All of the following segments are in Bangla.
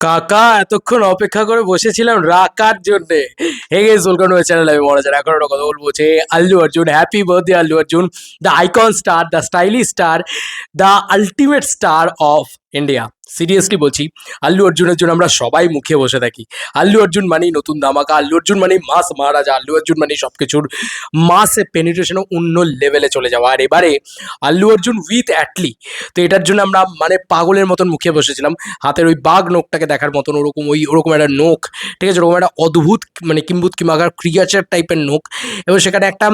কাকা এতক্ষণ অপেক্ষা করে বসেছিলাম রাকার জন্যে। Hey guys welcome to my channel. আমি মহারাজার এখন একটা কথা বলবো যে Allu Arjun, happy birthday Allu Arjun, the icon star, the stylish star, the ultimate star of India. Seriously বলছি, আল্লু অর্জুনের জন্য আমরা সবাই মুখে বসে থাকি। আল্লু অর্জুন মানেই নতুন ধামাকা, আল্লু অর্জুন মানেই মাস মহারাজা, আল্লু অর্জুন মানেই সবকিছুর মাস পেনিট্রেশনও অন্য লেভেলে চলে যাওয়া। আর এবারে আল্লু অর্জুন উইথ অ্যাটলি, তো এটার জন্য আমরা মানে পাগলের মতন মুখে বসেছিলাম। হাতের ওই বাঘ নোকটাকে দেখার মতন ওরকম একটা নোক, ঠিক আছে, ওরকম একটা অদ্ভুত মানে কিম্বুত কিমাকার ক্রিয়েচার টাইপের নোক, এবং সেখানে একটা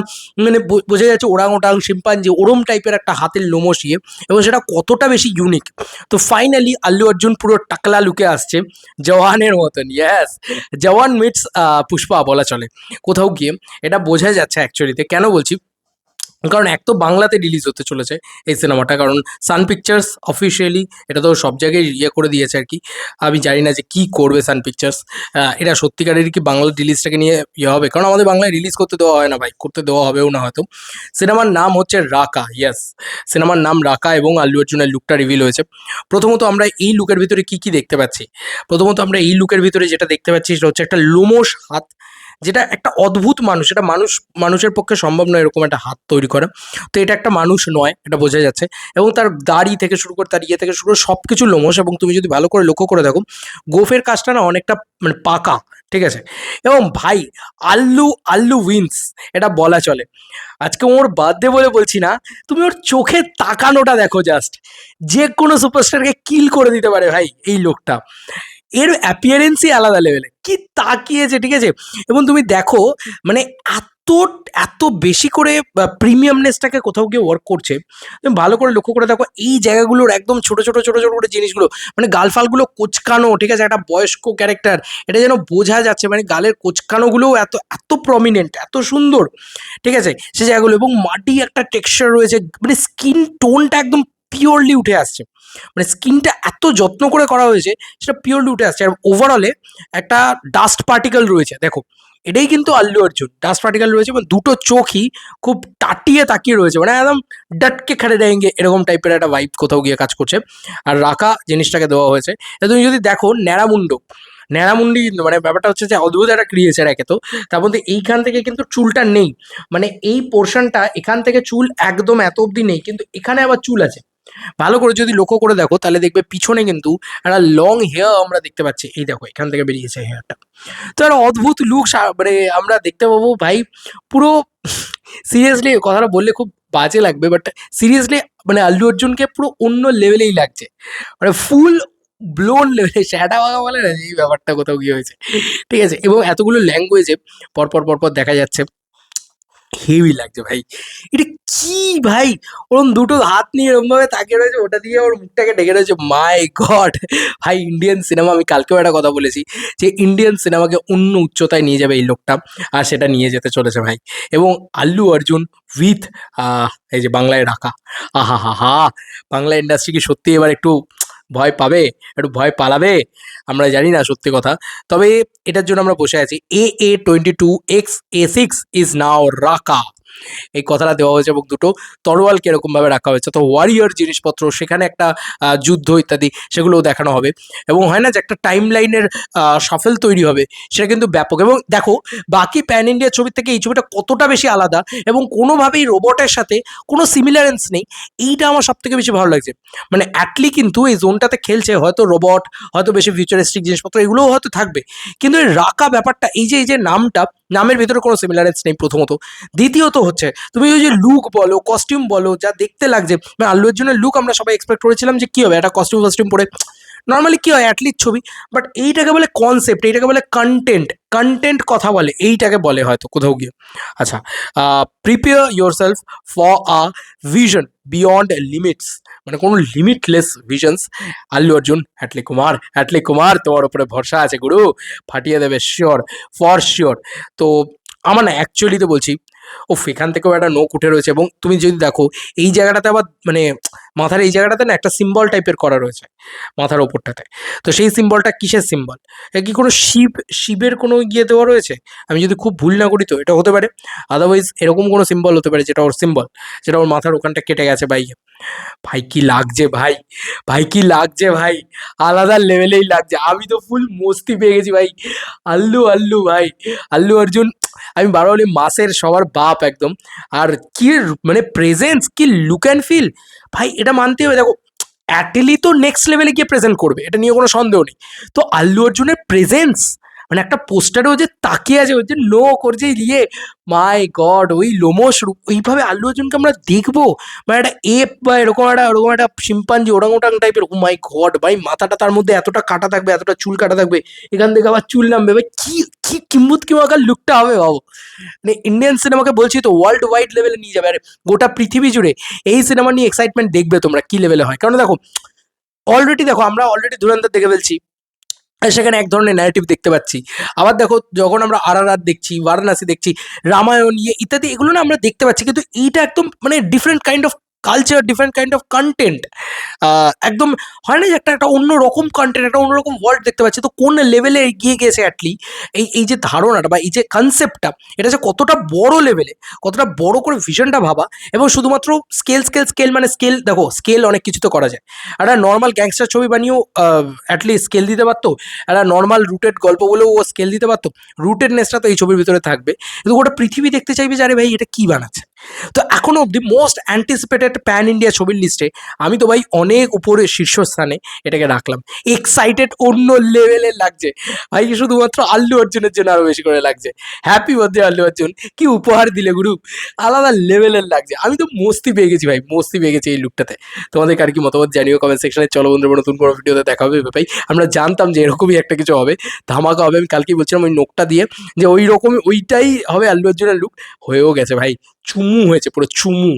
মানে বোঝা যাচ্ছে ওরাং ওটাং শিম্পাঞ্জি ওরম টাইপের একটা হাতের লোমসিয়ে, এবং সেটা কতটা বেশি ইউনিক। তো ফাইনালি আল্লু অর্জুন পুরো টাকলা লুকে আসছে জওয়ানের মতন। ইয়েস, জওয়ান মিটস পুষ্পা বলা চলে কোথাও গিয়ে। এটা বোঝা যাচ্ছে অ্যাকচুয়ালিতে। কেন বলছি, কারণ এক তো বাংলাতে রিলিজ হতে চলেছে এই সিনেমাটা, কারণ সান পিকচার্স অফিসিয়ালি এটা তো সব জায়গায় ইয়ে করে দিয়েছে আর কি। আমি জানি না যে কী করবে সান পিকচার্স, এটা সত্যিকারেরই কি বাংলা রিলিজটাকে নিয়ে ইয়ে হবে, কারণ আমাদের বাংলায় রিলিজ করতে দেওয়া হয় না ভাই, করতে দেওয়া হবেও না হয়তো। সিনেমার নাম হচ্ছে রাকা। ইয়েস, সিনেমার নাম রাকা, এবং আল্লু অর্জুনের লুকটা রিভিল হয়েছে। প্রথমত আমরা এই লুকের ভিতরে কি কি দেখতে পাচ্ছি, প্রথমত আমরা এই লুকের ভিতরে যেটা দেখতে পাচ্ছি সেটা হচ্ছে একটা লোমশ হাত, যেটা একটা অদ্ভুত মানুষ, এটা মানুষের পক্ষে সম্ভব নয় এরকম একটা হাত তৈরি করা। তো এটা একটা মানুষ নয়, এটা বোঝা যাচ্ছে। এবং তার দাড়ি থেকে শুরু করে তার ইয়ে থেকে শুরু করে সব কিছু লোমশ, এবং তুমি যদি ভালো করে লক্ষ্য করে দেখো গোফের কাজটা না অনেকটা মানে পাকা, ঠিক আছে। এবং ভাই আল্লু আল্লু উইন্স, এটা বলা চলে। আজকে ওর বার্থডে বলে বলছি না, তুমি ওর চোখে তাকানোটা দেখো জাস্ট, যে কোনো সুপারস্টারকে কিল করে দিতে পারে ভাই এই লোকটা। এর অ্যাপিয়ারেন্সই আলাদা লেভেলে, কি তাকিয়েছে, ঠিক আছে। এবং তুমি দেখো মানে এত এত বেশি করে প্রিমিয়ামনেসটাকে কোথাও গিয়ে ওয়ার্ক করছে। তুমি ভালো করে লক্ষ্য করে দেখো এই জায়গাগুলোর একদম ছোট ছোট ছোট ছোট করে জিনিসগুলো, মানে গালফালগুলো কোচকানো, ঠিক আছে, একটা বয়স্ক ক্যারেক্টার, এটা যেন বোঝা যাচ্ছে মানে গালের কোচকানোগুলোও এত এত প্রমিনেন্ট, এত সুন্দর, ঠিক আছে সে জায়গাগুলো। এবং মাটি একটা টেক্সচার রয়েছে, মানে স্কিন টোনটা একদম পিওরলি উঠে আসছে, মানে স্কিনটা এত যত্ন করে করা হয়েছে সেটা পিওরলি উঠে আসছে। আর ওভারঅলে একটা ডাস্ট পার্টিকেল রয়েছে দেখো, এটাই কিন্তু আল্লু অর্জুন, ডাস্ট পার্টিকেল রয়েছে, এবং দুটো চোখই খুব টাটিয়ে তাকিয়ে রয়েছে, মানে একদম ডাটকে খেড়ে দেয়গে এরকম টাইপের একটা ভাইব কোথাও গিয়ে কাজ করছে। আর রাখা জিনিসটাকে দেওয়া হয়েছে। তুমি যদি দেখো ন্যাড়ামুন্ডি মানে ব্যাপারটা হচ্ছে যে অদ্ভুত একটা ক্রিয়েচার একে তো, তার মধ্যে এইখান থেকে কিন্তু চুলটা নেই, মানে এই পোর্শনটা এখান থেকে চুল একদম এত অবধি নেই, কিন্তু এখানে আবার চুল আছে। ভালো করে যদি লক্ষ্য করে দেখো তাহলে দেখবে পিছনে কিন্তু একটা লং হেয়ার আমরা দেখতে পাচ্ছি, এই দেখো এখান থেকে বেরিয়েছে হেয়ারটা। তো একটা অদ্ভুত লুক মানে আমরা দেখতে পাবো ভাই পুরো। সিরিয়াসলি কথাটা বললে খুব বাজে লাগবে, বাট সিরিয়াসলি মানে আল্লু অর্জুনকে পুরো অন্য লেভেলেই লাগছে, মানে ফুল ব্লোন লেভেলে শ্যাটা বাগা বলে না এই ব্যাপারটা কোথাও গিয়ে হয়েছে, ঠিক আছে। এবং এতগুলো ল্যাঙ্গুয়েজে পরপর পরপর দেখা যাচ্ছে, হেভি লাগছে ভাই। এটা কি ভাই, ওরকম দুটো হাত নিয়ে এরকম ভাবে তাকিয়ে রয়েছে, ওটা দিয়ে ওর মুখটাকে ঢেকে রয়েছে, মাই গড। ভাই ইন্ডিয়ান সিনেমা, আমি কালকেও একটা কথা বলেছি যে ইন্ডিয়ান সিনেমাকে অন্য উচ্চতায় নিয়ে যাবে এই লোকটা, আর সেটা নিয়ে যেতে চলেছে ভাই। এবং আল্লু অর্জুন উইথ এই যে বাংলায় রাখা, আহা হা হা, বাংলা ইন্ডাস্ট্রি কি সত্যি এবার একটু ভয় পাবে, একটু ভয় পালাবে, আমরা জানি না সত্যি কথা। তবে এটার জন্য আমরা বসে আছি। AA22X A6 ইজ নাও রাকা, এই কথাটা দেওয়া হয়েছে, এবং দুটো তরোয়াল কিরকমভাবে রাখা হয়েছে, তো ওয়ারিয়র জিনিসপত্র সেখানে একটা যুদ্ধ ইত্যাদি সেগুলোও দেখানো হবে। এবং হয় না যে একটা টাইম লাইনের সাফেল তৈরি হবে, সেটা কিন্তু ব্যাপক। এবং দেখো বাকি প্যান ইন্ডিয়া ছবির থেকে এই ছবিটা কতটা বেশি আলাদা, এবং কোনোভাবেই রোবটের সাথে কোনো সিমিলারেন্স নেই, এইটা আমার সব থেকে বেশি ভালো লাগছে। মানে অ্যাটলি কিন্তু এই জোনটাতে খেলছে হয়তো রোবট, হয়তো বেশি ফিউচারিস্টিক জিনিসপত্র এগুলোও হয়তো থাকবে, কিন্তু এই রাকা ব্যাপারটা, এই যে নামটা, নামের ভিতরে কোনো সিমিলারেন্স নেই প্রথমত। দ্বিতীয়ত হচ্ছে তুমি ওই যে লুক বলো, কস্টিউম বলো, যা দেখতে লাগছে, মানে আল্লু অর্জুনের লুক আমরা সবাই এক্সপেক্ট করেছিলাম যে কি হবে, একটা কস্টিউম পরে নর্মালি কি হয় অ্যাটলিস্ট ছবি, বাট এইটাকে বলে কনসেপ্ট, এইটাকে বলে কন্টেন্ট, কন্টেন্ট কথা বলে, এইটাকে বলে হয়তো কোথাও গিয়ে। আচ্ছা, prepare your self for a vision beyond limits, মানে কোনো লিমিটলেস ভিশনস। আল্লু অর্জুন, হ্যাটলি কুমার তোমার উপরে ভরসা আছে গুরু, ফাটিয়ে দেবে শিওর, ফর শিওর। তো আমার না অ্যাকচুয়ালিতে বলছি, উফ! এখান থেকেও একটা নোক উঠে রয়েছে এবং তুমি যদি দেখো এই জায়গাটাতে আবার মানে মাথার এই জায়গাটাতে না একটা সিম্বল টাইপের করা রয়েছে মাথার ওপরটাতে। তো সেই সিম্বলটা কিসের সিম্বল? এটা কি কোনো শিবের কোনো ইয়ে দেওয়া রয়েছে? আমি যদি খুব ভুল না করি তো এটা হতে পারে। আদারওয়াইজ এরকম কোনো সিম্বল হতে পারে যেটা ওর সিম্বল, যেটা ওর মাথার ওখানটা কেটে গেছে বা ইয়ে। ভাই কি লাগছে ভাই! ভাই কি লাগছে ভাই! আলাদা লেভেলেই লাগছে। আমি তো ফুল মস্তি পেয়ে গেছি ভাই। আল্লু ভাই, আল্লু অর্জুন আমি বারবার বলি মাসের সবার বাপ একদম। আর কি মানে প্রেজেন্স, কি লুক অ্যান্ড ফিল! ভাই এটা মানতেই হবে দেখো অ্যাটেলি তো নেক্সট লেভেলে গিয়ে প্রেজেন্ট করবে। এটা নিয়ে কোনো সন্দেহ নেই। তো আল্লু অর্জুনের প্রেজেন্স মানে একটা পোস্টারেও যে তাকিয়ে আছে ওর যে লোক ওর যে ইয়ে মাই গড! ওই লোমশ ওইভাবে আল্লু অর্জুনকে আমরা দেখবো? মানে একটা এপ বা এরকম একটা শিম্পাঞ্জি ওরাংওটাং টাইপের ও মাই গড! ভাই মাথাটা তার মধ্যে এতটা কাটা থাকবে, এতটা চুল কাটা থাকবে। এখান থেকে আবার চুল নামবে। ভাই কি কিম্ভূত কিমাকার লুকটা হবে ভাবো। মানে ইন্ডিয়ান সিনেমাকে বলছি তো ওয়ার্ল্ড ওয়াইড লেভেলে নিয়ে যাবে। আরে গোটা পৃথিবী জুড়ে এই সিনেমা নিয়ে এক্সাইটমেন্ট দেখবে তোমরা কি লেভেলে হয়। কারণ দেখো আমরা অলরেডি ধুরন্ধর দেখে ফেলছি। সেখানে এক ধরনের ন্যারেটিভ দেখতে পাচ্ছি। আবার দেখো যখন আমরা আর দেখছি, বারাণসী দেখছি, রামায়ণ ইয়ে ইত্যাদি এগুলো না আমরা দেখতে পাচ্ছি। কিন্তু এইটা একদম মানে different kind of culture, different kind of content. একদম হয় না যে একটা অন্যরকম কনটেন্ট, একটা অন্যরকম ওয়ার্ল্ড দেখতে পাচ্ছি। তো কোন লেভেলে এগিয়ে গেছে অ্যাটলি এই যে ধারণাটা বা এই যে কনসেপ্টটা এটা যে কতটা বড় লেভেলে, কতটা বড় করে ভিশনটা ভাবা এবং শুধুমাত্র স্কেল মানে স্কেল দেখো স্কেল অনেক কিছু তো করা যায়। একটা নর্মাল গ্যাংস্টার ছবি বানিয়েও অ্যাটলিস্ট স্কেল দিতে পারতো। একটা নর্মাল রুটেড গল্প বলেও ও স্কেল দিতে পারতো। রুটেডনেসটা তো এই ছবির ভিতরে থাকবে। কিন্তু গোটা পৃথিবী দেখতে চাইবে যে আরে ভাই এটা কি বানাচ্ছে। তো এখনো অব্দি মোস্ট অ্যান্টিসিপেটেড প্যান ইন্ডিয়া ছবির লিস্টে আমি তো ভাই অনেক উপরে শীর্ষস্থানে এটাকে রাখলাম। এক্সাইটেড অন্য লেভেলের লাগছে। ভাই শুধুমাত্র আল্লু অর্জুনের জন্য আরো বেশি করে লাগছে। Happy birthday Allu Arjun! কি উপহার দিলে গুরু! আলাদা লেভেলের লাগছে। আমি তো মস্তি পেয়ে গেছি ভাই, মস্তি পেয়ে গেছি এই লুকটাতে। তোমাদের কার কি মতামত জানিও কমেন্ট সেকশনে। চলো বন্ধুরা নতুন কোনো ভিডিওতে দেখা হবে ভাই। আমরা জানতাম যে এরকমই একটা কিছু হবে, ধামাকা হবে। আমি কালকেই বলছিলাম ওই নোকটা দিয়ে যে ওই রকমই ওইটাই হবে আল্লু অর্জুনের লুক। হয়েও গেছে ভাই। চুমু হয়েছে পুরো চুমু।